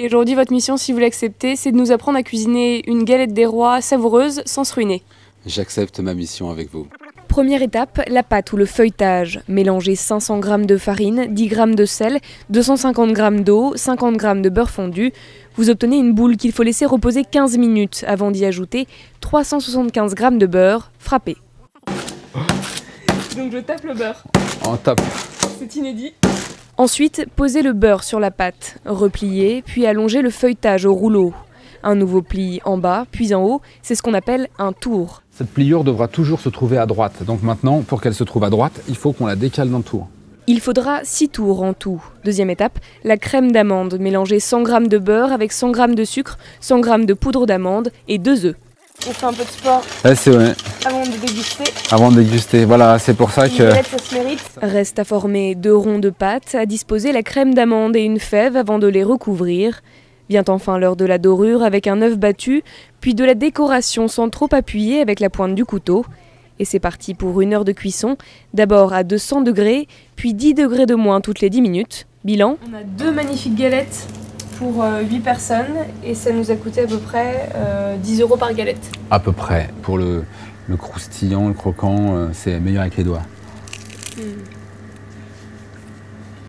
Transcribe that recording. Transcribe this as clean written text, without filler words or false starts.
Et aujourd'hui, votre mission, si vous l'acceptez, c'est de nous apprendre à cuisiner une galette des rois savoureuse sans se ruiner. J'accepte ma mission avec vous. Première étape, la pâte ou le feuilletage. Mélangez 500 g de farine, 10 g de sel, 250 g d'eau, 50 g de beurre fondu. Vous obtenez une boule qu'il faut laisser reposer 15 minutes avant d'y ajouter 375 g de beurre frappé. Donc je tape le beurre. On tape. C'est inédit. Ensuite, posez le beurre sur la pâte, repliez, puis allongez le feuilletage au rouleau. Un nouveau pli en bas, puis en haut, c'est ce qu'on appelle un tour. Cette pliure devra toujours se trouver à droite. Donc maintenant, pour qu'elle se trouve à droite, il faut qu'on la décale d'un tour. Il faudra 6 tours en tout. Deuxième étape, la crème d'amande. Mélangez 100 g de beurre avec 100 g de sucre, 100 g de poudre d'amande et 2 œufs. On fait un peu de sport C'est vrai. avant de déguster. Avant de déguster, voilà, c'est pour ça que... Galette, ça se mérite. Reste à former 2 ronds de pâte, à disposer la crème d'amande et une fève avant de les recouvrir. Vient enfin l'heure de la dorure avec un œuf battu, puis de la décoration sans trop appuyer avec la pointe du couteau. Et c'est parti pour 1 heure de cuisson, d'abord à 200 degrés, puis 10 degrés de moins toutes les 10 minutes. Bilan. On a 2 magnifiques galettes pour 8 personnes et ça nous a coûté à peu près 10 € par galette. À peu près. Pour le croustillant, le croquant, c'est meilleur avec les doigts.